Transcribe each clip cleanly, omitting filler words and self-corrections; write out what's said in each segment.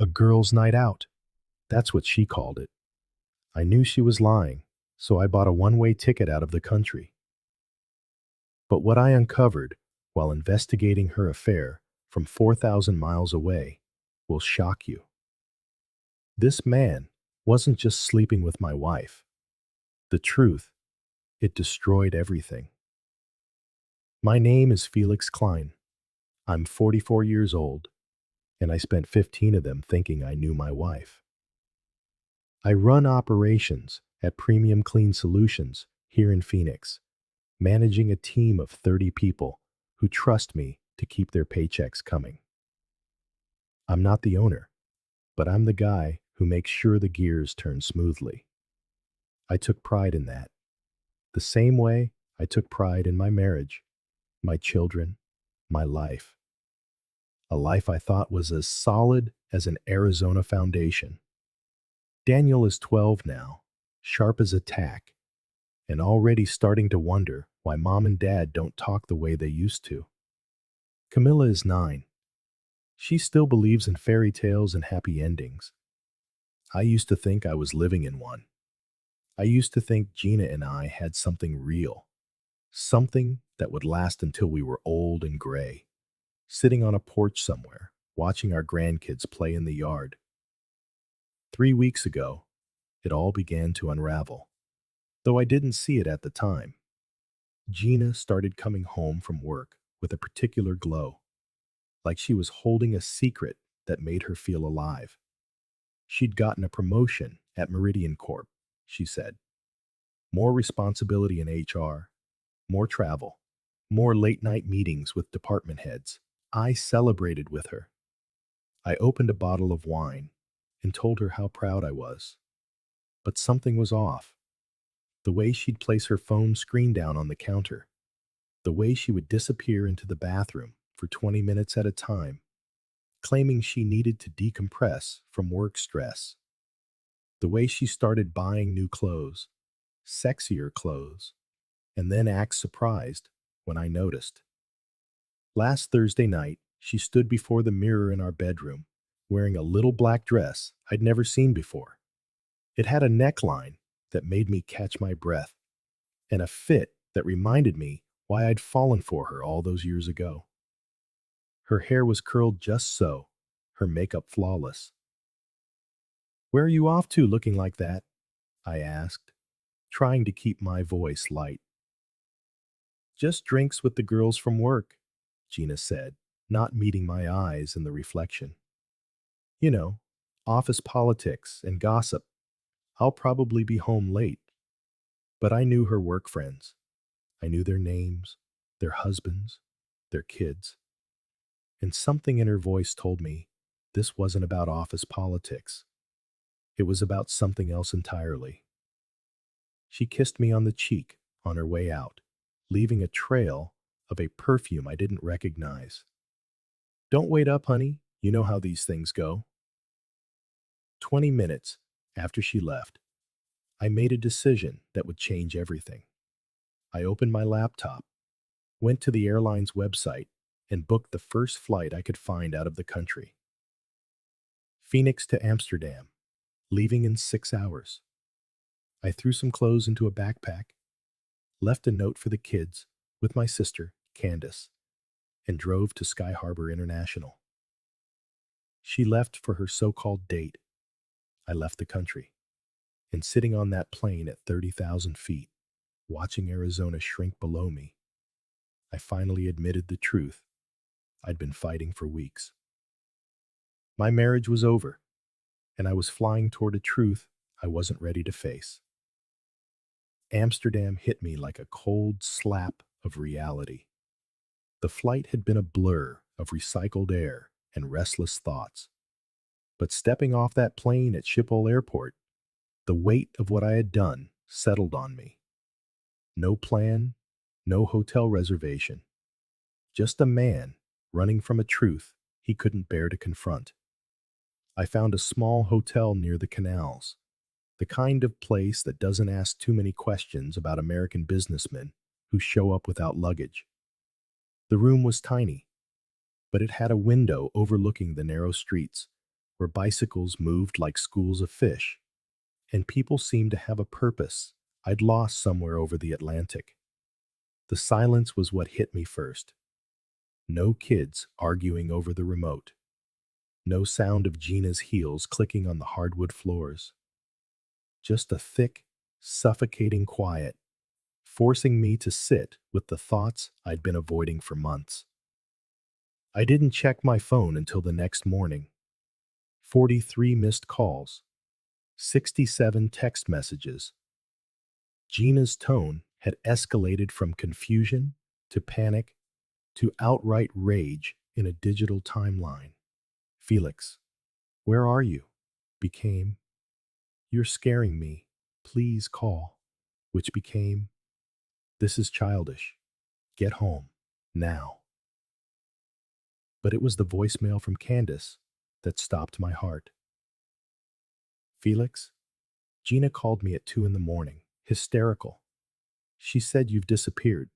A girl's night out. That's what she called it. I knew she was lying, so I bought a one-way ticket out of the country. But what I uncovered while investigating her affair from 4,000 miles away will shock you. This man wasn't just sleeping with my wife. The truth, it destroyed everything. My name is Felix Klein. I'm 44 years old, and I spent 15 of them thinking I knew my wife. I run operations at Premium Clean Solutions here in Phoenix, managing a team of 30 people who trust me to keep their paychecks coming. I'm not the owner, but I'm the guy who makes sure the gears turn smoothly. I took pride in that, the same way I took pride in my marriage, my children, my life. A life I thought was as solid as an Arizona foundation. Daniel is 12 now, sharp as a tack, and already starting to wonder why mom and dad don't talk the way they used to. Camila is 9. She still believes in fairy tales and happy endings. I used to think I was living in one. I used to think Gina and I had something real, something that would last until we were old and gray, sitting on a porch somewhere, watching our grandkids play in the yard. 3 weeks ago, it all began to unravel, though I didn't see it at the time. Gina started coming home from work with a particular glow, like she was holding a secret that made her feel alive. She'd gotten a promotion at Meridian Corp, she said. More responsibility in HR, more travel, more late-night meetings with department heads. I celebrated with her. I opened a bottle of wine and told her how proud I was. But something was off. The way she'd place her phone screen down on the counter, the way she would disappear into the bathroom for 20 minutes at a time, claiming she needed to decompress from work stress, the way she started buying new clothes, sexier clothes, and then act surprised when I noticed. Last Thursday night, she stood before the mirror in our bedroom, wearing a little black dress I'd never seen before. It had a neckline that made me catch my breath, and a fit that reminded me why I'd fallen for her all those years ago. Her hair was curled just so, her makeup flawless. "Where are you off to looking like that?" I asked, trying to keep my voice light. "Just drinks with the girls from work," Gina said, not meeting my eyes in the reflection. "You know, office politics and gossip. I'll probably be home late." But I knew her work friends. I knew their names, their husbands, their kids. And something in her voice told me this wasn't about office politics. It was about something else entirely. She kissed me on the cheek on her way out, leaving a trail of a perfume I didn't recognize. "Don't wait up, honey. You know how these things go." 20 minutes after she left, I made a decision that would change everything. I opened my laptop, went to the airline's website, and booked the first flight I could find out of the country. Phoenix to Amsterdam, leaving in 6 hours. I threw some clothes into a backpack, left a note for the kids with my sister, Candace, and drove to Sky Harbor International. She left for her so-called date. I left the country. And sitting on that plane at 30,000 feet, watching Arizona shrink below me, I finally admitted the truth I'd been fighting for weeks. My marriage was over, and I was flying toward a truth I wasn't ready to face. Amsterdam hit me like a cold slap of reality. The flight had been a blur of recycled air and restless thoughts. But stepping off that plane at Schiphol Airport, the weight of what I had done settled on me. No plan, no hotel reservation. Just a man running from a truth he couldn't bear to confront. I found a small hotel near the canals, the kind of place that doesn't ask too many questions about American businessmen who show up without luggage. The room was tiny, but it had a window overlooking the narrow streets where bicycles moved like schools of fish, and people seemed to have a purpose I'd lost somewhere over the Atlantic. The silence was what hit me first. No kids arguing over the remote. No sound of Gina's heels clicking on the hardwood floors. Just a thick, suffocating quiet, forcing me to sit with the thoughts I'd been avoiding for months. I didn't check my phone until the next morning. 43 missed calls, 67 text messages. Gina's tone had escalated from confusion to panic to outright rage in a digital timeline. Felix, where are you? Became, you're scaring me. Please call. Which became, this is childish. Get home. Now. But it was the voicemail from Candace that stopped my heart. Felix, Gina called me at 2 in the morning, hysterical. She said you've disappeared,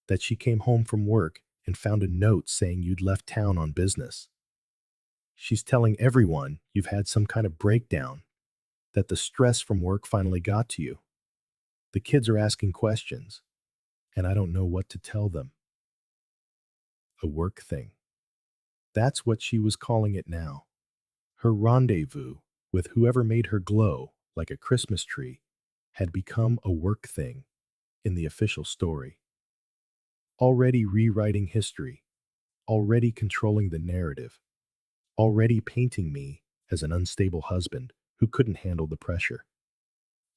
that she came home from work and found a note saying you'd left town on business. She's telling everyone you've had some kind of breakdown, that the stress from work finally got to you. The kids are asking questions, and I don't know what to tell them. A work thing. That's what she was calling it now. Her rendezvous with whoever made her glow like a Christmas tree had become a work thing in the official story. Already rewriting history, already controlling the narrative, already painting me as an unstable husband who couldn't handle the pressure.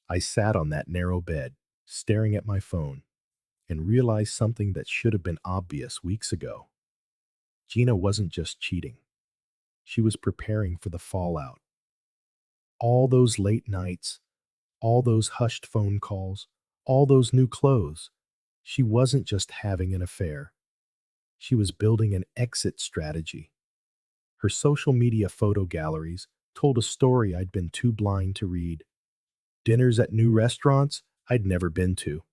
I sat on that narrow bed, staring at my phone, and realized something that should have been obvious weeks ago. Gina wasn't just cheating. She was preparing for the fallout. All those late nights, all those hushed phone calls, all those new clothes. She wasn't just having an affair. She was building an exit strategy. Her social media photo galleries told a story I'd been too blind to read. Dinners at new restaurants I'd never been to.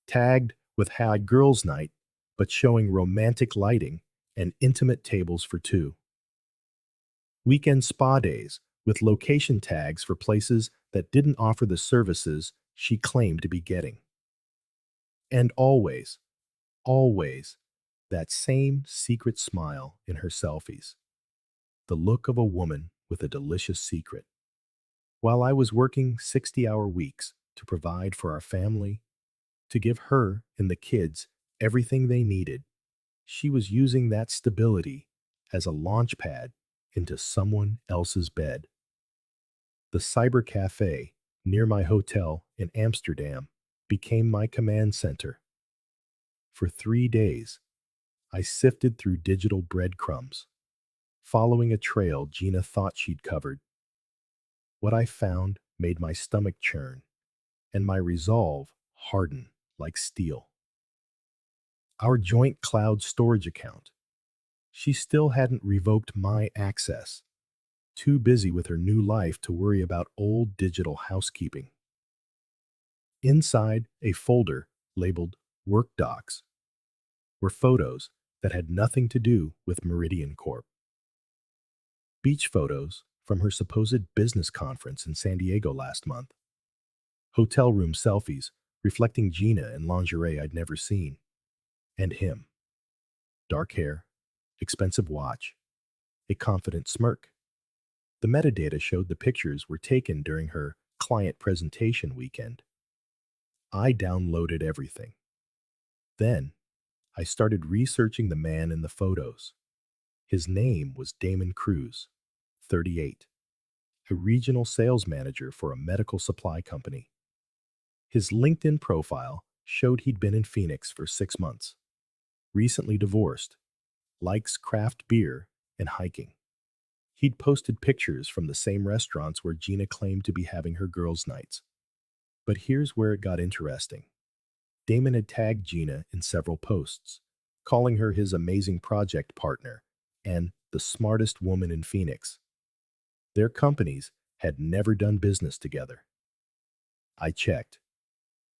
Tagged with High Girls Night, but showing romantic lighting and intimate tables for two. Weekend spa days with location tags for places that didn't offer the services she claimed to be getting. And always, always, that same secret smile in her selfies. The look of a woman with a delicious secret. While I was working 60-hour weeks to provide for our family, to give her and the kids everything they needed, she was using that stability as a launch pad into someone else's bed. The cyber cafe near my hotel in Amsterdam became my command center. For 3 days, I sifted through digital breadcrumbs, following a trail Gina thought she'd covered. What I found made my stomach churn and my resolve harden like steel. Our joint cloud storage account. She still hadn't revoked my access, too busy with her new life to worry about old digital housekeeping. Inside a folder labeled Work Docs were photos that had nothing to do with Meridian Corp. Beach photos from her supposed business conference in San Diego last month. Hotel room selfies reflecting Gina in lingerie I'd never seen. And him. Dark hair, expensive watch, a confident smirk. The metadata showed the pictures were taken during her client presentation weekend. I downloaded everything. Then, I started researching the man in the photos. His name was Damon Cruz, 38, a regional sales manager for a medical supply company. His LinkedIn profile showed he'd been in Phoenix for 6 months, recently divorced, likes craft beer and hiking. He'd posted pictures from the same restaurants where Gina claimed to be having her girls' nights. But here's where it got interesting. Damon had tagged Gina in several posts, calling her his amazing project partner and the smartest woman in Phoenix. Their companies had never done business together. I checked.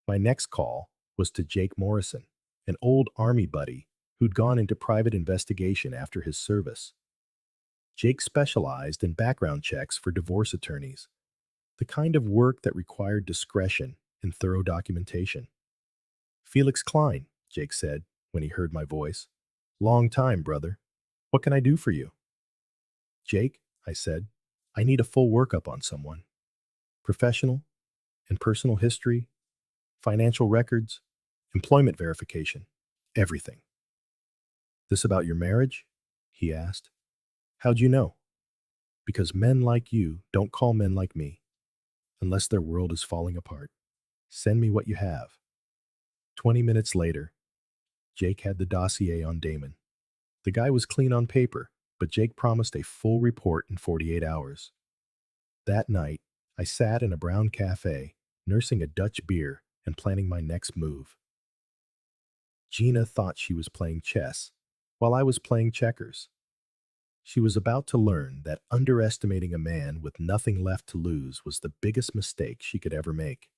My next call was to Jake Morrison, an old army buddy who'd gone into private investigation after his service. Jake specialized in background checks for divorce attorneys, the kind of work that required discretion and thorough documentation. Felix Klein, Jake said when he heard my voice. Long time, brother. What can I do for you? Jake, I said, I need a full workup on someone. Professional and personal history, financial records, employment verification, everything. This about your marriage? He asked. How'd you know? Because men like you don't call men like me unless their world is falling apart. Send me what you have. 20 minutes later, Jake had the dossier on Damon. The guy was clean on paper, but Jake promised a full report in 48 hours. That night, I sat in a brown cafe, nursing a Dutch beer and planning my next move. Gina thought she was playing chess, while I was playing checkers. She was about to learn that underestimating a man with nothing left to lose was the biggest mistake she could ever make.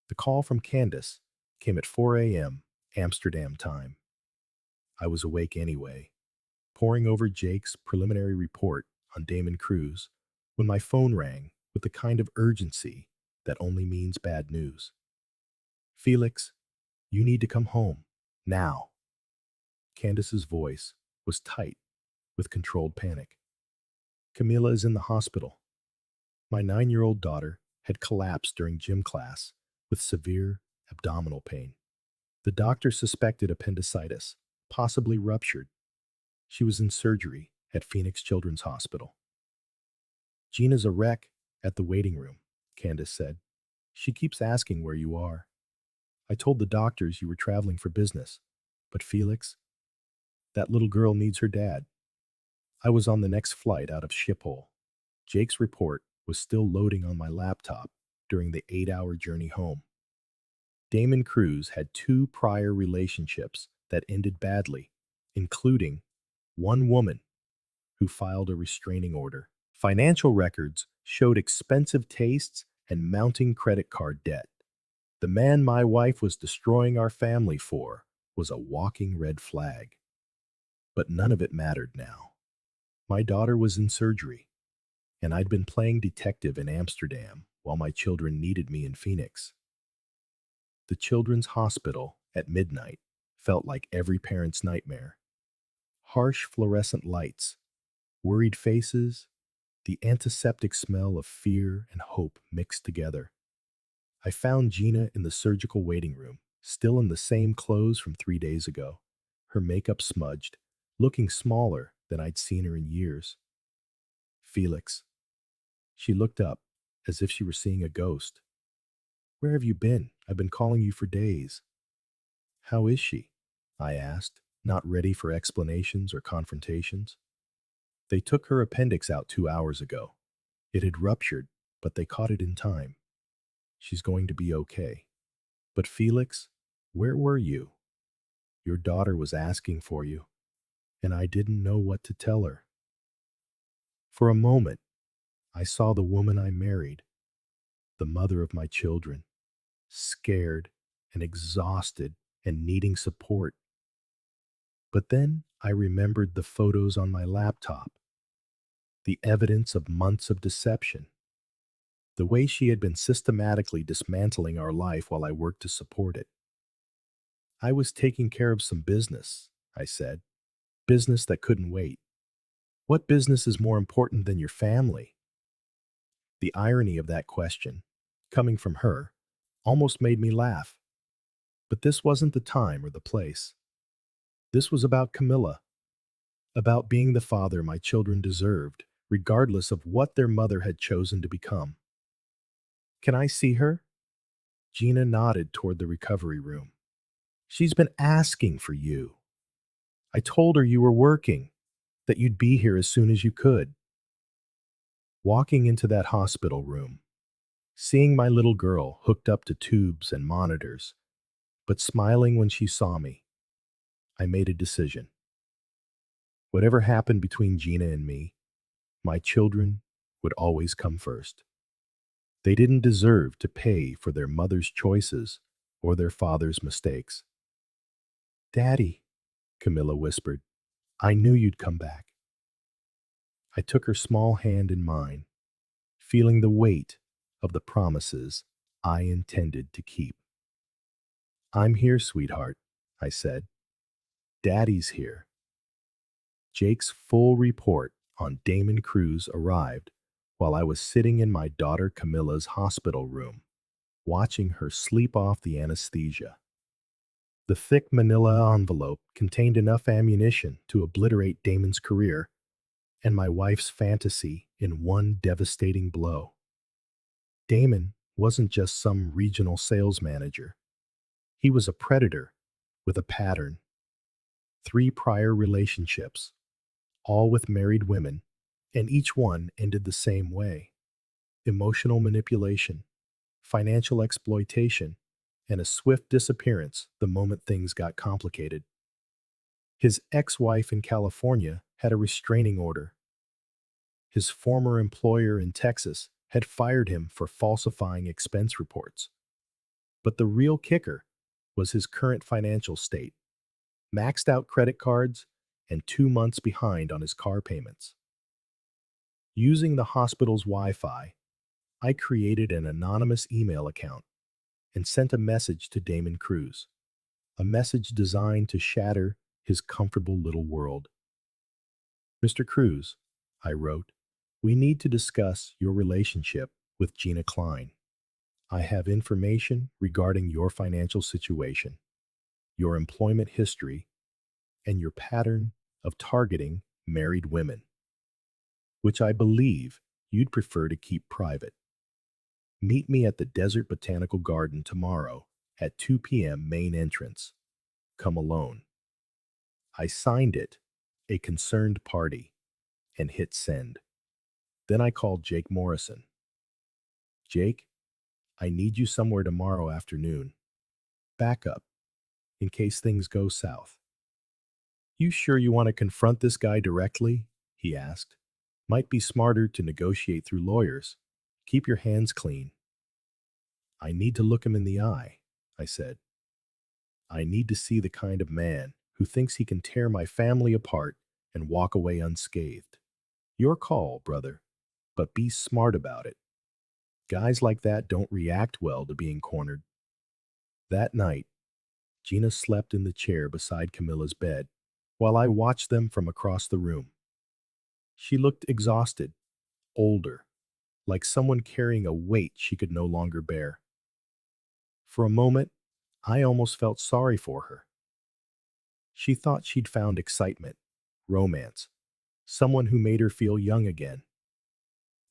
The call from Candace came at 4 a.m. Amsterdam time. I was awake anyway, poring over Jake's preliminary report on Damon Cruz when my phone rang with the kind of urgency that only means bad news. Felix, you need to come home, now. Candace's voice was tight with controlled panic. Camila is in the hospital. My 9-year-old daughter had collapsed during gym class with severe abdominal pain. The doctor suspected appendicitis, possibly ruptured. She was in surgery at Phoenix Children's Hospital. Gina's a wreck at the waiting room, Candace said. She keeps asking where you are. I told the doctors you were traveling for business, but Felix, that little girl needs her dad. I was on the next flight out of Schiphol. Jake's report was still loading on my laptop during the 8-hour journey home. Damon Cruz had 2 prior relationships that ended badly, including one woman who filed a restraining order. Financial records showed expensive tastes and mounting credit card debt. The man my wife was destroying our family for was a walking red flag. But none of it mattered now. My daughter was in surgery, and I'd been playing detective in Amsterdam while my children needed me in Phoenix. The children's hospital at midnight felt like every parent's nightmare. Harsh fluorescent lights, worried faces, the antiseptic smell of fear and hope mixed together. I found Gina in the surgical waiting room, still in the same clothes from 3 days ago, her makeup smudged, looking smaller than I'd seen her in years. Felix. She looked up, as if she were seeing a ghost. Where have you been? I've been calling you for days. How is she? I asked, not ready for explanations or confrontations. They took her appendix out 2 hours ago. It had ruptured, but they caught it in time. She's going to be okay. But Felix, where were you? Your daughter was asking for you, and I didn't know what to tell her. For a moment, I saw the woman I married, the mother of my children, scared and exhausted and needing support. But then I remembered the photos on my laptop, the evidence of months of deception, the way she had been systematically dismantling our life while I worked to support it. I was taking care of some business, I said, business that couldn't wait. What business is more important than your family? The irony of that question, coming from her, almost made me laugh. But this wasn't the time or the place. This was about Camilla, about being the father my children deserved, regardless of what their mother had chosen to become. Can I see her? Gina nodded toward the recovery room. She's been asking for you. I told her you were working, that you'd be here as soon as you could. Walking into that hospital room, seeing my little girl hooked up to tubes and monitors, but smiling when she saw me, I made a decision. Whatever happened between Gina and me, my children would always come first. They didn't deserve to pay for their mother's choices or their father's mistakes. Daddy, Camilla whispered, I knew you'd come back. I took her small hand in mine, feeling the weight of the promises I intended to keep. I'm here, sweetheart, I said. Daddy's here. Jake's full report on Damon Cruz arrived while I was sitting in my daughter Camilla's hospital room, watching her sleep off the anesthesia. The thick manila envelope contained enough ammunition to obliterate Damon's career and my wife's fantasy in one devastating blow. Damon wasn't just some regional sales manager. He was a predator with a pattern. 3 prior relationships, all with married women, and each one ended the same way: emotional manipulation, financial exploitation, and a swift disappearance the moment things got complicated. His ex wife in California had a restraining order. His former employer in Texas had fired him for falsifying expense reports. But the real kicker was his current financial state: maxed out credit cards and 2 months behind on his car payments. Using the hospital's Wi Fi, I created an anonymous email account and sent a message to Damon Cruz, a message designed to shatter his comfortable little world. Mr. Cruz, I wrote, we need to discuss your relationship with Gina Klein. I have information regarding your financial situation, your employment history, and your pattern of targeting married women, which I believe you'd prefer to keep private. Meet me at the Desert Botanical Garden tomorrow at 2 p.m. main entrance. Come alone. I signed it, a concerned party, and hit send. Then I called Jake Morrison. Jake, I need you somewhere tomorrow afternoon. Backup, in case things go south. You sure you want to confront this guy directly? He asked. Might be smarter to negotiate through lawyers. Keep your hands clean. I need to look him in the eye, I said. I need to see the kind of man who thinks he can tear my family apart and walk away unscathed. Your call, brother, but be smart about it. Guys like that don't react well to being cornered. That night, Gina slept in the chair beside Camilla's bed while I watched them from across the room. She looked exhausted, older, like someone carrying a weight she could no longer bear. For a moment, I almost felt sorry for her. She thought she'd found excitement, romance, someone who made her feel young again.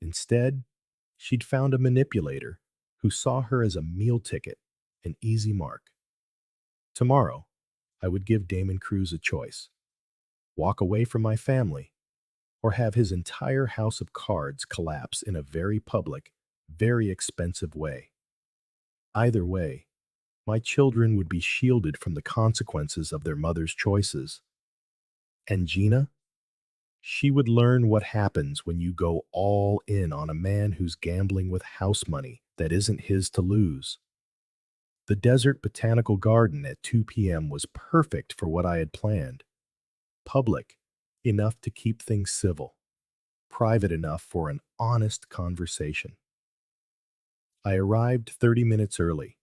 Instead, she'd found a manipulator who saw her as a meal ticket, an easy mark. Tomorrow, I would give Damon Cruz a choice: walk away from my family, or have his entire house of cards collapse in a very public, very expensive way. Either way, my children would be shielded from the consequences of their mother's choices. And Gina? She would learn what happens when you go all in on a man who's gambling with house money that isn't his to lose. The Desert Botanical Garden at 2 p.m. was perfect for what I had planned. Public, enough to keep things civil. Private enough for an honest conversation. I arrived 30 minutes early,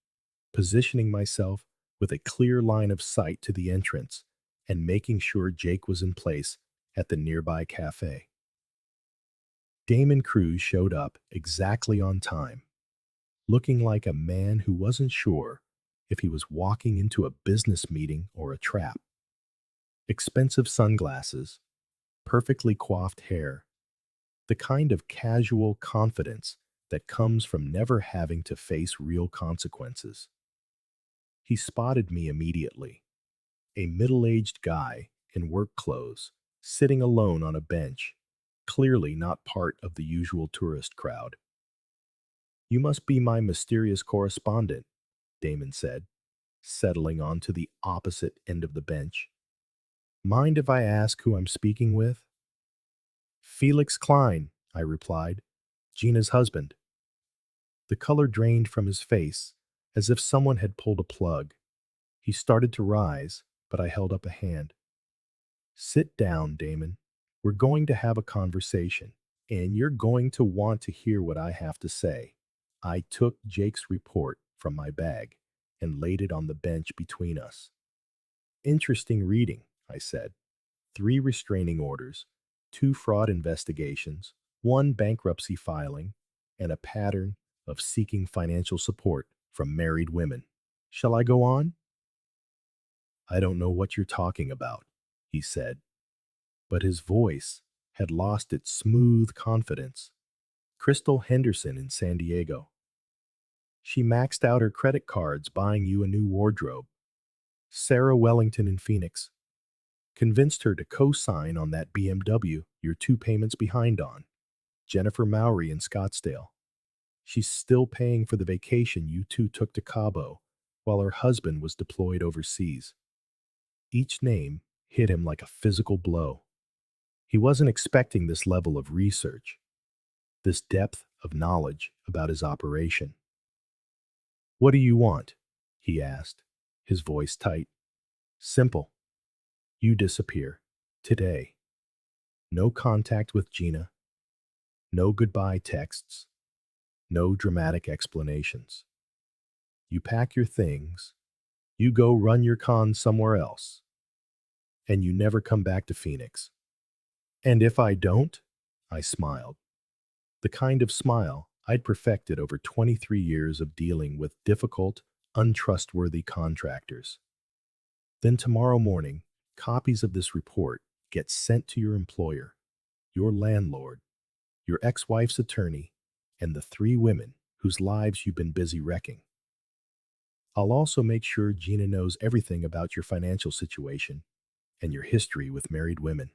positioning myself with a clear line of sight to the entrance and making sure Jake was in place at the nearby cafe. Damon Cruz showed up exactly on time, looking like a man who wasn't sure if he was walking into a business meeting or a trap. Expensive sunglasses, perfectly coiffed hair, the kind of casual confidence that comes from never having to face real consequences. He spotted me immediately, a middle-aged guy in work clothes, sitting alone on a bench, clearly not part of the usual tourist crowd. You must be my mysterious correspondent, Damon said, settling onto the opposite end of the bench. Mind if I ask who I'm speaking with? Felix Klein, I replied, Gina's husband. The color drained from his face, as if someone had pulled a plug. He started to rise, but I held up a hand. Sit down, Damon. We're going to have a conversation, and you're going to want to hear what I have to say. I took Jake's report from my bag and laid it on the bench between us. Interesting reading, I said. 3 restraining orders, 2 fraud investigations, 1 bankruptcy filing, and a pattern of seeking financial support from married women. Shall I go on? I don't know what you're talking about, he said, but his voice had lost its smooth confidence. Crystal Henderson in San Diego. She maxed out her credit cards buying you a new wardrobe. Sarah Wellington in Phoenix convinced her to co-sign on that BMW you're 2 payments behind on. Jennifer Mowry in Scottsdale. She's still paying for the vacation you 2 took to Cabo while her husband was deployed overseas. Each name hit him like a physical blow. He wasn't expecting this level of research, this depth of knowledge about his operation. What do you want? He asked, his voice tight. Simple. You disappear. Today. No contact with Gina. No goodbye texts. No dramatic explanations. You pack your things. You go run your con somewhere else. And you never come back to Phoenix. And if I don't? I smiled. The kind of smile I'd perfected over 23 years of dealing with difficult, untrustworthy contractors. Then tomorrow morning, copies of this report get sent to your employer, your landlord, your ex-wife's attorney, and the 3 women whose lives you've been busy wrecking. I'll also make sure Gina knows everything about your financial situation and your history with married women.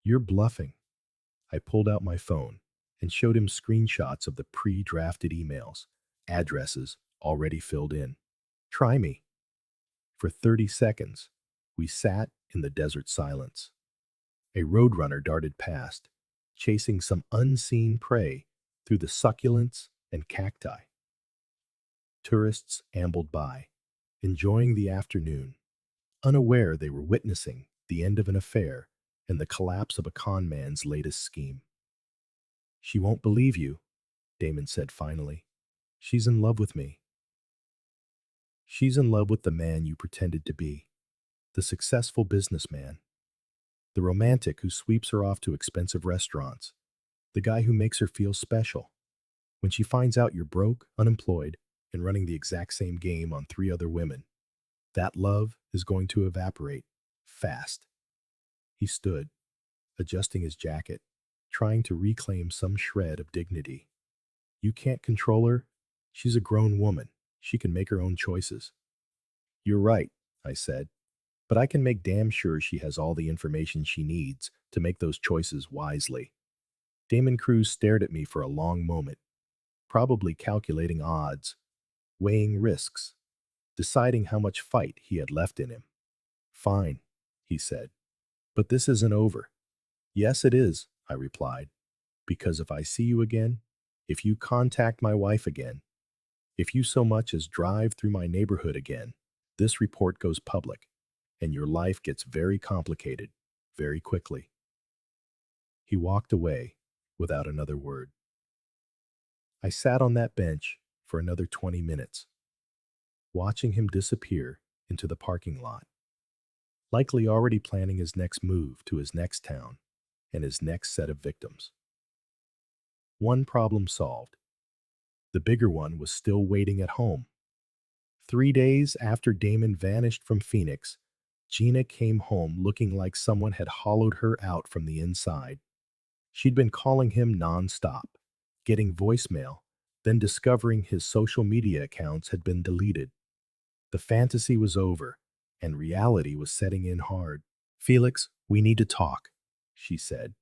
You're bluffing. I pulled out my phone and showed him screenshots of the pre-drafted emails, addresses already filled in. Try me. For 30 seconds, we sat in the desert silence. A roadrunner darted past, chasing some unseen prey through the succulents and cacti. Tourists ambled by, enjoying the afternoon, unaware they were witnessing the end of an affair and the collapse of a con man's latest scheme. She won't believe you, Damon said finally. She's in love with me. She's in love with the man you pretended to be, the successful businessman, the romantic who sweeps her off to expensive restaurants, the guy who makes her feel special. When she finds out you're broke, unemployed, and running the exact same game on 3 other women, that love is going to evaporate fast. He stood, adjusting his jacket, trying to reclaim some shred of dignity. You can't control her. She's a grown woman. She can make her own choices. You're right, I said, but I can make damn sure she has all the information she needs to make those choices wisely. Damon Cruz stared at me for a long moment, probably calculating odds, weighing risks, deciding how much fight he had left in him. Fine, he said, but this isn't over. Yes, it is, I replied, because if I see you again, if you contact my wife again, if you so much as drive through my neighborhood again, this report goes public, and your life gets very complicated, very quickly. He walked away without another word. I sat on that bench for another 20 minutes, watching him disappear into the parking lot, likely already planning his next move to his next town and his next set of victims. One problem solved. The bigger one was still waiting at home. 3 days after Damon vanished from Phoenix, Gina came home looking like someone had hollowed her out from the inside. She'd been calling him nonstop, getting voicemail, then discovering his social media accounts had been deleted. The fantasy was over, and reality was setting in hard. Felix, we need to talk, she said,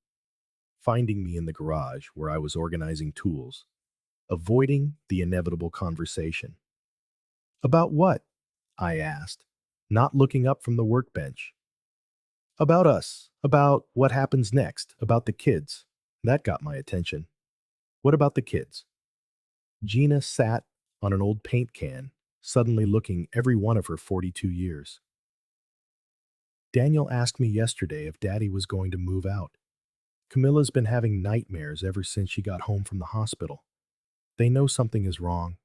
finding me in the garage where I was organizing tools, avoiding the inevitable conversation. About what? I asked, not looking up from the workbench. About us, about what happens next, about the kids. That got my attention. What about the kids? Gina sat on an old paint can, suddenly looking every one of her 42 years. Daniel asked me yesterday if Daddy was going to move out. Camilla's been having nightmares ever since she got home from the hospital. They know something is wrong.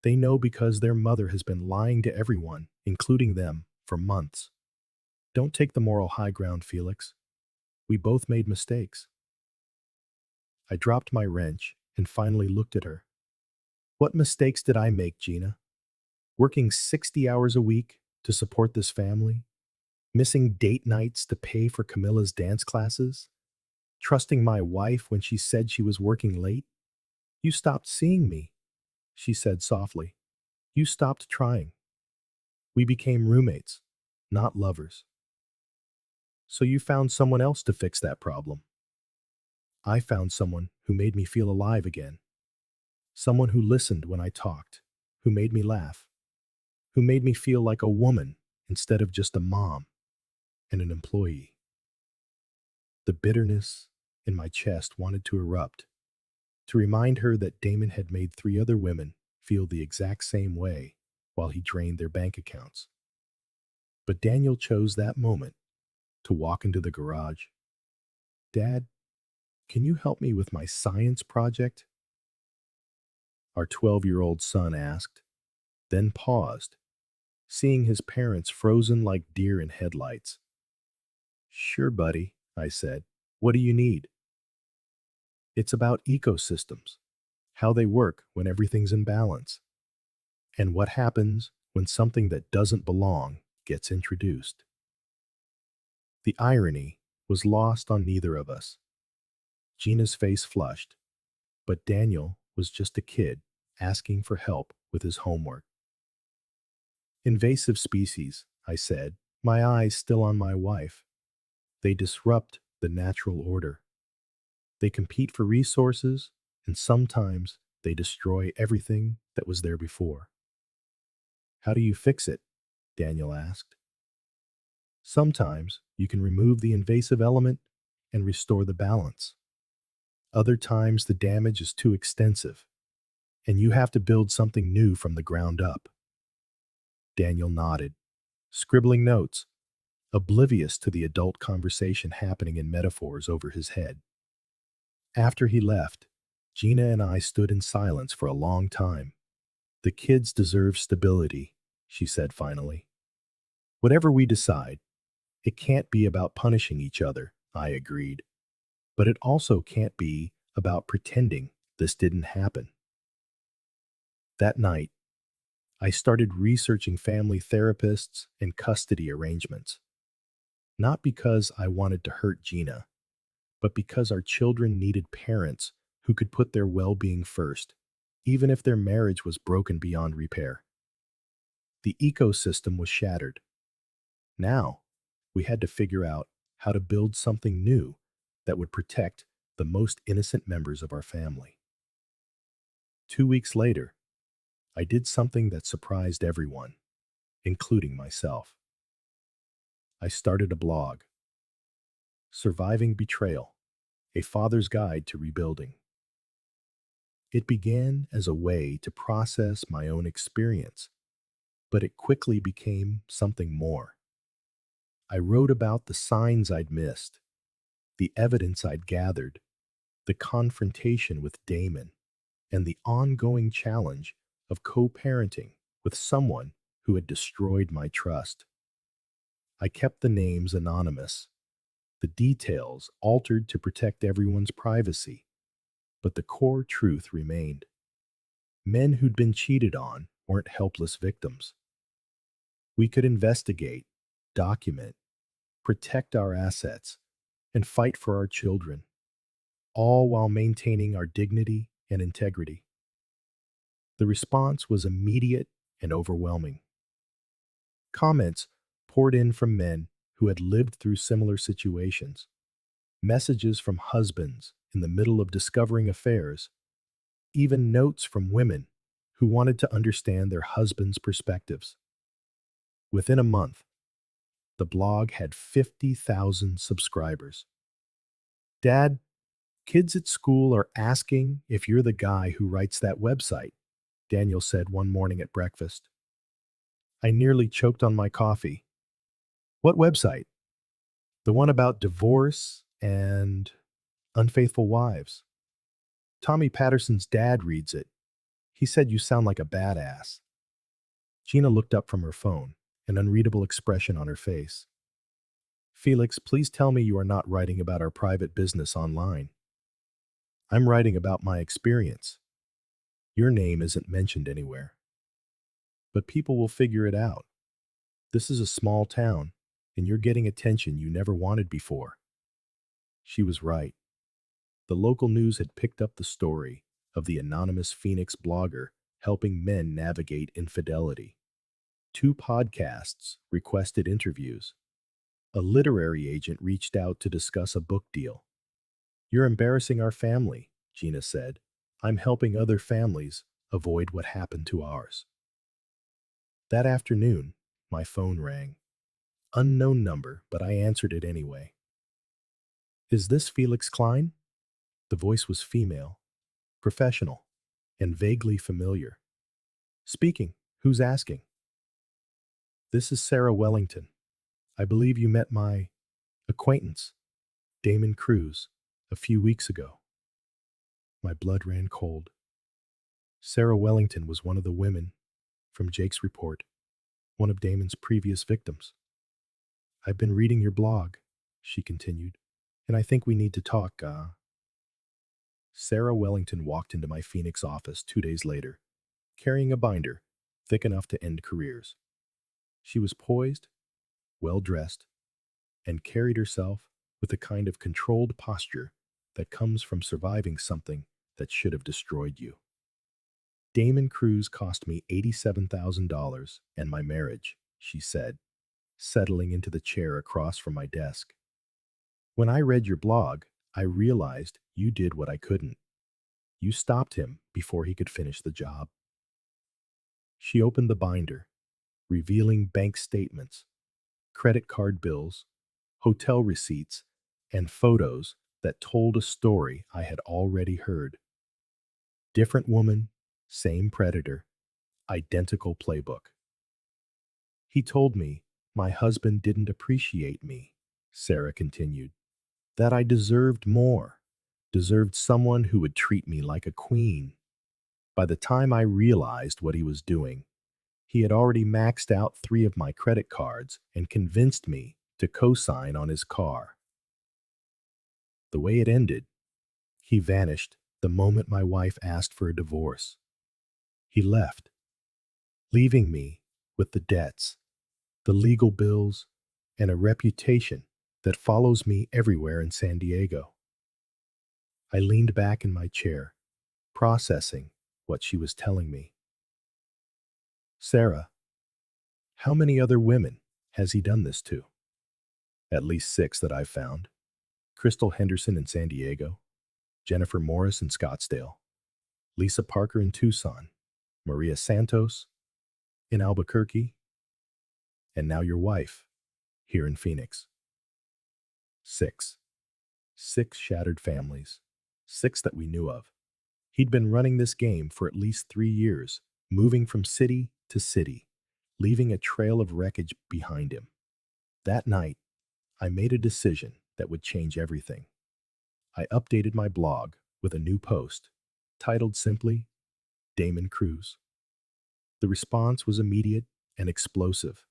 They know because their mother has been lying to everyone, including them, for months. Don't take the moral high ground, Felix. We both made mistakes. I dropped my wrench and finally looked at her. What mistakes did I make, Gina? Working 60 hours a week to support this family? Missing date nights to pay for Camilla's dance classes? Trusting my wife when she said she was working late? You stopped seeing me, she said softly. You stopped trying. We became roommates, not lovers. So you found someone else to fix that problem. I found someone who made me feel alive again. Someone who listened when I talked, who made me laugh, who made me feel like a woman instead of just a mom and an employee. The bitterness in my chest wanted to erupt, to remind her that Damon had made 3 other women feel the exact same way while he drained their bank accounts. But Daniel chose that moment to walk into the garage. Dad, can you help me with my science project? Our 12-year-old son asked, then paused, seeing his parents frozen like deer in headlights. Sure, buddy, I said. What do you need? It's about ecosystems, how they work when everything's in balance, and what happens when something that doesn't belong gets introduced. The irony was lost on neither of us. Gina's face flushed, but Daniel was just a kid asking for help with his homework. Invasive species, I said, my eyes still on my wife. They disrupt the natural order. They compete for resources, and sometimes they destroy everything that was there before. How do you fix it? Daniel asked. Sometimes you can remove the invasive element and restore the balance. Other times the damage is too extensive, and you have to build something new from the ground up. Daniel nodded, scribbling notes, oblivious to the adult conversation happening in metaphors over his head. After he left, Gina and I stood in silence for a long time. The kids deserve stability, she said finally. Whatever we decide, it can't be about punishing each other, I agreed. But it also can't be about pretending this didn't happen. That night, I started researching family therapists and custody arrangements. Not because I wanted to hurt Gina, but because our children needed parents who could put their well-being first, even if their marriage was broken beyond repair. The ecosystem was shattered. Now, we had to figure out how to build something new that would protect the most innocent members of our family. 2 weeks later, I did something that surprised everyone, including myself. I started a blog, Surviving Betrayal, a father's guide to rebuilding. It began as a way to process my own experience, but it quickly became something more. I wrote about the signs I'd missed, the evidence I'd gathered, the confrontation with Damon, and the ongoing challenge of co-parenting with someone who had destroyed my trust. I kept the names anonymous, the details altered to protect everyone's privacy, but the core truth remained. Men who'd been cheated on weren't helpless victims. We could investigate, document, protect our assets, and fight for our children, all while maintaining our dignity and integrity. The response was immediate and overwhelming. Comments poured in from men who had lived through similar situations, messages from husbands in the middle of discovering affairs, even notes from women who wanted to understand their husbands' perspectives. Within a month, the blog had 50,000 subscribers. Dad, kids at school are asking if you're the guy who writes that website, Daniel said one morning at breakfast. I nearly choked on my coffee. What website? The one about divorce and... Unfaithful Wives. Tommy Patterson's dad reads it. He said you sound like a badass. Gina looked up from her phone, an unreadable expression on her face. Felix, please tell me you are not writing about our private business online. I'm writing about my experience. Your name isn't mentioned anywhere. But people will figure it out. This is a small town, and you're getting attention you never wanted before. She was right. The local news had picked up the story of the anonymous Phoenix blogger helping men navigate infidelity. 2 podcasts requested interviews. A literary agent reached out to discuss a book deal. You're embarrassing our family, Gina said. I'm helping other families avoid what happened to ours. That afternoon, my phone rang. Unknown number, but I answered it anyway. Is this Felix Klein? The voice was female, professional, and vaguely familiar. Speaking. Who's asking? This is Sarah Wellington. I believe you met my acquaintance, Damon Cruz, a few weeks ago. My blood ran cold. Sarah Wellington was one of the women from Jake's report, one of Damon's previous victims. I've been reading your blog, she continued, and I think we need to talk. Sarah Wellington walked into my Phoenix office 2 days later, carrying a binder thick enough to end careers. She was poised, well-dressed, and carried herself with the kind of controlled posture that comes from surviving something that should have destroyed you. Damon Cruz cost me $87,000 and my marriage, she said, settling into the chair across from my desk. When I read your blog, I realized you did what I couldn't. You stopped him before he could finish the job. She opened the binder, revealing bank statements, credit card bills, hotel receipts, and photos that told a story I had already heard. Different woman, same predator, identical playbook. He told me my husband didn't appreciate me, Sarah continued, that I deserved more, deserved someone who would treat me like a queen. By the time I realized what he was doing, he had already maxed out 3 of my credit cards and convinced me to co-sign on his car. The way it ended, he vanished the moment my wife asked for a divorce. He left, leaving me with the debts, the legal bills, and a reputation that follows me everywhere in San Diego. I leaned back in my chair, processing what she was telling me. Sarah, how many other women has he done this to? At least 6 that I've found. Crystal Henderson in San Diego, Jennifer Morris in Scottsdale, Lisa Parker in Tucson, Maria Santos in Albuquerque, and now your wife here in Phoenix. 6. 6 shattered families. 6 that we knew of. He'd been running this game for at least 3 years, moving from city to city, leaving a trail of wreckage behind him. That night, I made a decision that would change everything. I updated my blog with a new post, titled simply, Damon Cruz. The response was immediate and explosive.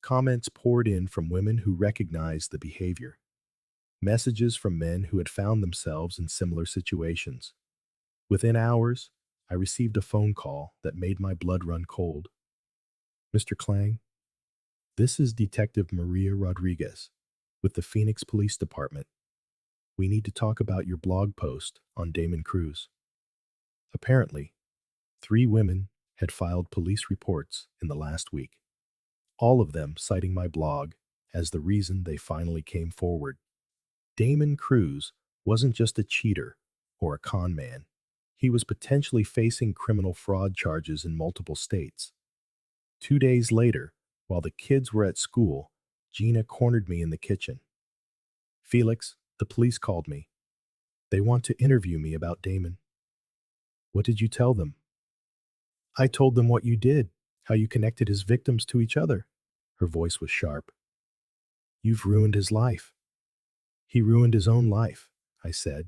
Comments poured in from women who recognized the behavior. Messages from men who had found themselves in similar situations. Within hours, I received a phone call that made my blood run cold. Mr. Klang, this is Detective Maria Rodriguez with the Phoenix Police Department. We need to talk about your blog post on Damon Cruz. Apparently, 3 women had filed police reports in the last week, all of them citing my blog as the reason they finally came forward. Damon Cruz wasn't just a cheater or a con man. He was potentially facing criminal fraud charges in multiple states. 2 days later, while the kids were at school, Gina cornered me in the kitchen. Felix, the police called me. They want to interview me about Damon. What did you tell them? I told them what you did, how you connected his victims to each other. Her voice was sharp. You've ruined his life. He ruined his own life. I said,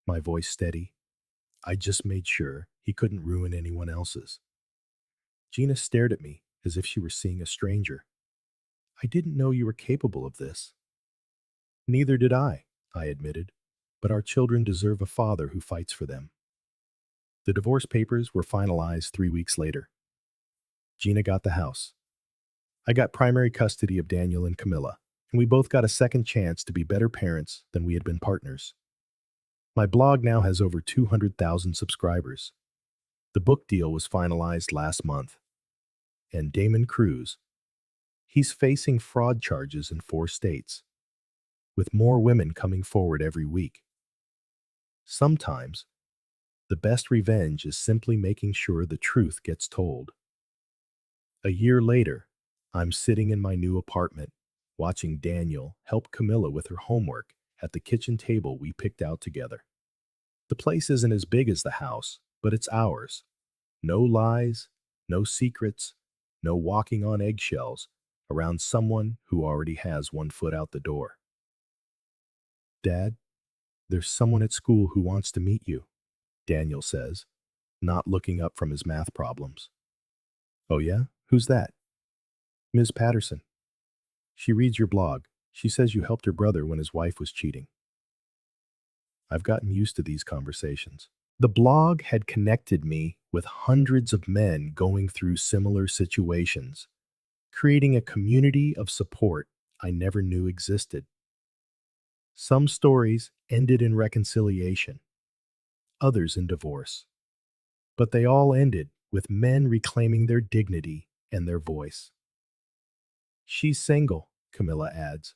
my voice steady. I just made sure he couldn't ruin anyone else's. Gina stared at me as if she were seeing a stranger. I didn't know you were capable of this. Neither did I admitted, but our children deserve a father who fights for them. The divorce papers were finalized 3 weeks later. Gina got the house. I got primary custody of Daniel and Camila, and we both got a second chance to be better parents than we had been partners. My blog now has over 200,000 subscribers. The book deal was finalized last month. And Damon Cruz, he's facing fraud charges in 4 states, with more women coming forward every week. Sometimes, the best revenge is simply making sure the truth gets told. A year later, I'm sitting in my new apartment, watching Daniel help Camilla with her homework at the kitchen table we picked out together. The place isn't as big as the house, but it's ours. No lies, no secrets, no walking on eggshells around someone who already has one foot out the door. Dad, there's someone at school who wants to meet you, Daniel says, not looking up from his math problems. Oh yeah? Who's that? Ms. Patterson. She reads your blog. She says you helped her brother when his wife was cheating. I've gotten used to these conversations. The blog had connected me with hundreds of men going through similar situations, creating a community of support I never knew existed. Some stories ended in reconciliation, others in divorce. But they all ended with men reclaiming their dignity and their voice. She's single, Camilla adds,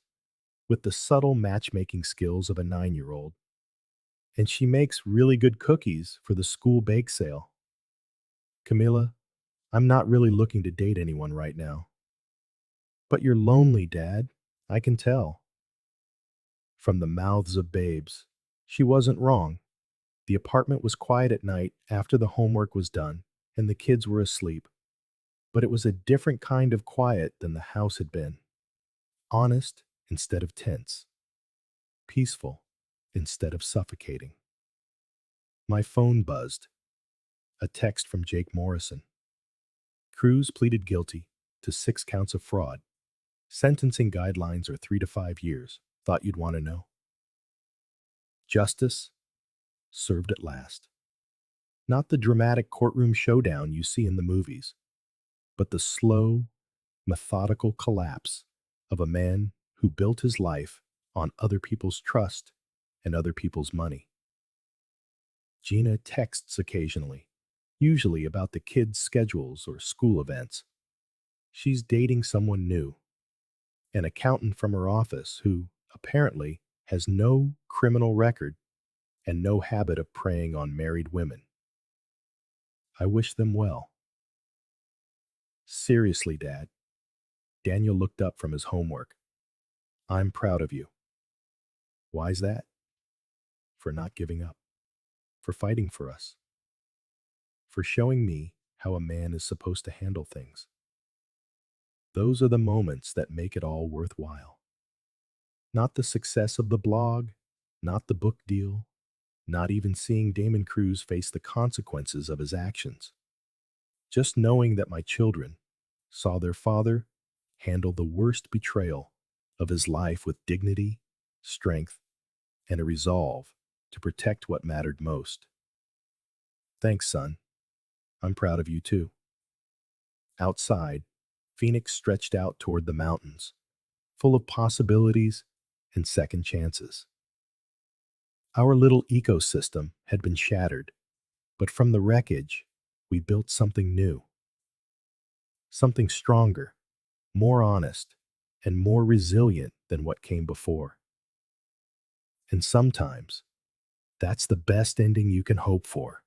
with the subtle matchmaking skills of a 9-year-old. And she makes really good cookies for the school bake sale. Camilla, I'm not really looking to date anyone right now. But you're lonely, Dad. I can tell. From the mouths of babes. She wasn't wrong. The apartment was quiet at night after the homework was done and the kids were asleep. But it was a different kind of quiet than the house had been. Honest instead of tense. Peaceful instead of suffocating. My phone buzzed. A text from Jake Morrison. Cruz pleaded guilty to 6 counts of fraud. Sentencing guidelines are 3 to 5 years. Thought you'd want to know. Justice served at last. Not the dramatic courtroom showdown you see in the movies, but the slow, methodical collapse of a man who built his life on other people's trust and other people's money. Gina texts occasionally, usually about the kids' schedules or school events. She's dating someone new, an accountant from her office who, apparently, has no criminal record and no habit of preying on married women. I wish them well. Seriously, Dad. Daniel looked up from his homework. I'm proud of you. Why's that? For not giving up. For fighting for us. For showing me how a man is supposed to handle things. Those are the moments that make it all worthwhile. Not the success of the blog, not the book deal, not even seeing Damon Cruz face the consequences of his actions. Just knowing that my children saw their father handle the worst betrayal of his life with dignity, strength, and a resolve to protect what mattered most. Thanks, son. I'm proud of you too. Outside, Phoenix stretched out toward the mountains, full of possibilities and second chances. Our little ecosystem had been shattered, but from the wreckage, we built something new. Something stronger, more honest, and more resilient than what came before. And sometimes, that's the best ending you can hope for.